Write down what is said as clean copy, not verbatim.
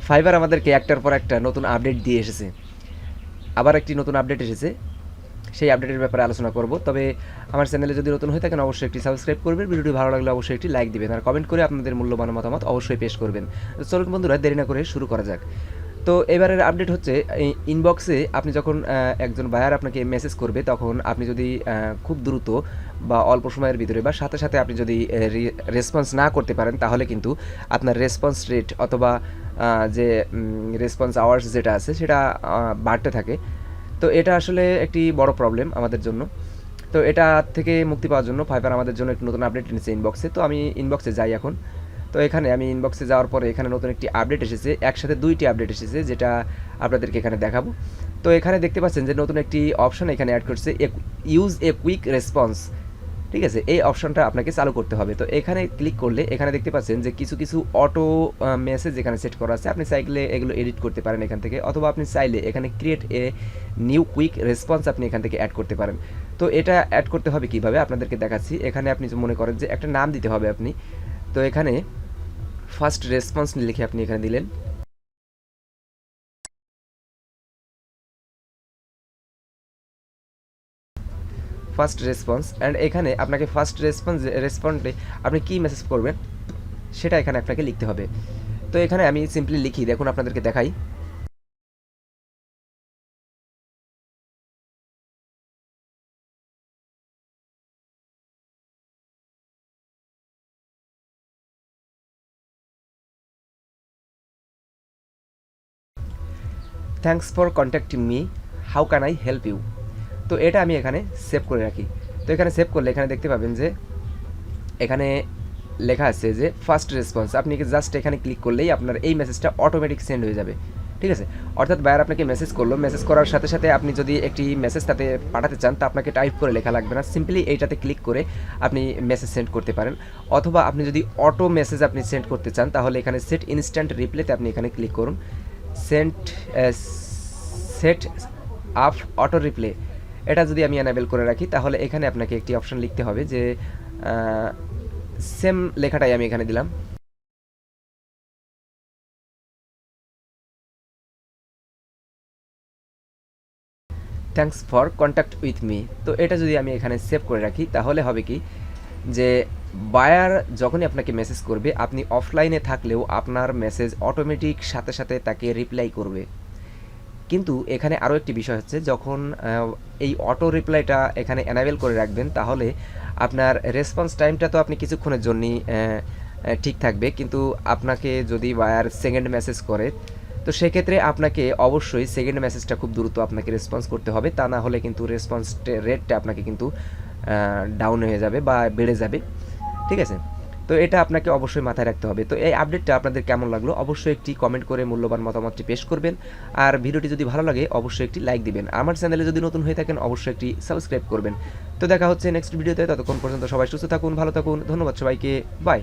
Fibre আমাদেরকে একটার পর একটা নতুন আপডেট দিয়ে এসেছে। আবার একটি নতুন আপডেট এসেছে, সেই আপডেটের ব্যাপারে আলোচনা করব। তবে আমার চ্যানেলে যদি নতুন হয়ে থাকেন অবশ্যই একটি সাবস্ক্রাইব করবেন, ভিডিওটি ভালো লাগলে অবশ্যই একটি লাইক দিবেন, আর কমেন্ট করে আপনাদের মূল্যবান মতামত অবশ্যই পেশ করবেন। তো চলুন বন্ধুরা, দেরি না করে শুরু করা যাক। তো এবারের আপডেট হচ্ছে, ইনবক্সে আপনি যখন একজন বায়ার আপনাকে মেসেজ করবে, তখন আপনি যদি খুব দ্রুত বা অল্প সময়ের ভিতরে বা সাথে সাথে আপনি যদি রেসপন্স না করতে পারেন, তাহলে কিন্তু আপনার রেসপন্স রেট অথবা যে রেসপন্স আওয়ার্স যেটা আছে সেটা বাড়তে থাকে। তো এটা আসলে একটি বড় প্রবলেম আমাদের জন্য। তো এটা থেকে মুক্তি পাওয়ার জন্য ফাইবার আমাদের জন্য একটি নতুন আপডেট এনেছে ইনবক্সে। তো আমি ইনবক্সে যাই এখন। তো এখানে আমি ইনবক্সে যাওয়ার পরে এখানে নতুন একটি আপডেট এসেছে, একসাথে দুইটি আপডেট এসেছে, যেটা আপনাদেরকে এখানে দেখাবো। তো এখানে দেখতে পাচ্ছেন যে নতুন একটি অপশন এখানে অ্যাড করছে, ইউজ এ কুইক রেসপন্স। ঠিক আছে, এই অপশনটা আপনাকে চালু করতে হবে। তো এখানে ক্লিক করলে এখানে দেখতে পাচ্ছেন যে কিছু কিছু অটো মেসেজ এখানে সেট করা আছে, আপনি চাইলে এগুলো এডিট করতে পারেন এখান থেকে, অথবা আপনি চাইলে এখানে create a new quick response আপনি এখান থেকে অ্যাড করতে পারেন। তো এটা অ্যাড করতে হবে কিভাবে আপনাদেরকে দেখাচ্ছি। এখানে আপনি মনে করেন যে একটা নাম দিতে হবে আপনি। তো এখানে ফার্স্ট রেসপন্স লিখে আপনি এখানে দিলেন। ফার্স্ট রেসপন্স, অ্যান্ড এখানে আপনাকে ফার্স্ট রেসপন্ডে আপনি কী মেসেজ করবেন সেটা এখানে আপনাকে লিখতে হবে। তো এখানে আমি সিম্পলি লিখি, দেখুন আপনাদেরকে দেখাই। Thanks for contacting me, how can I help you. তো এটা আমি এখানে সেভ করে রাখি। তো এখানে সেভ করলে এখানে দেখতে পাবেন যে এখানে লেখা আছে যে ফার্স্ট রেসপন্স। আপনি জাস্ট এখানে ক্লিক করলেই আপনার এই মেসেজটা অটোমেটিক সেন্ড হয়ে যাবে। ঠিক আছে, অর্থাৎ বায়ার আপনাকে মেসেজ করলো, মেসেজ করার সাথে সাথে আপনি যদি একটি মেসেজ তাতে পাঠাতে চান, তা আপনাকে টাইপ করে লেখা লাগবে না, সিম্পলি এইটাতে ক্লিক করে আপনি মেসেজ সেন্ড করতে পারেন। অথবা আপনি যদি অটো মেসেজ আপনি সেন্ড করতে চান, তাহলে এখানে সেট ইনস্ট্যান্ট রিপ্লেতে আপনি এখানে ক্লিক করুন। Sent set up auto reply, এটা যদি আমি অ্যানেবল করে রাখি, তাহলে এখানে আপনাকে একটি অপশন লিখতে হবে যে সেম লেখাটাই আমি এখানে দিলাম। Thanks for contact with me. তো এটা যদি আমি এখানে সেভ করে রাখি, তাহলে হবে কি যে বায়ার যখনই আপনাকে মেসেজ করবে, আপনি অফলাইনে থাকলেও আপনার মেসেজ অটোমেটিক সাথে সাথে তাকে রিপ্লাই করবে। কিন্তু এখানে আরও একটি বিষয় হচ্ছে, যখন এই অটো রিপ্লাইটা এখানে অ্যানাবেল করে রাখবেন, তাহলে আপনার রেসপন্স টাইমটা তো আপনি কিছুক্ষণের জন্যই ঠিক থাকবে, কিন্তু আপনাকে যদি বায়ার সেকেন্ড মেসেজ করে, তো সেক্ষেত্রে আপনাকে অবশ্যই সেকেন্ড মেসেজটা খুব দ্রুত আপনাকে রেসপন্স করতে হবে, তা না হলে কিন্তু রেসপন্স রেটটা আপনাকে কিন্তু ডাউন হয়ে যাবে বা বেড়ে যাবে। ঠিক আছে, তো এটা আপনাকে অবশ্যই মাথায় রাখতে হবে। তো এই আপডেটটা আপনাদের কেমন লাগলো অবশ্যই একটি কমেন্ট করে মূল্যবান মতামতটি পেশ করবেন, আর ভিডিওটি যদি ভালো লাগে অবশ্যই একটি লাইক দিবেন। আমার চ্যানেলে যদি নতুন হয়ে থাকেন অবশ্যই একটি সাবস্ক্রাইব করবেন। তো দেখা হচ্ছে নেক্সট ভিডিওতে, ততক্ষণ পর্যন্ত সবাই সুস্থ থাকুন, ভালো থাকুন, ধন্যবাদ সবাইকে, বাই।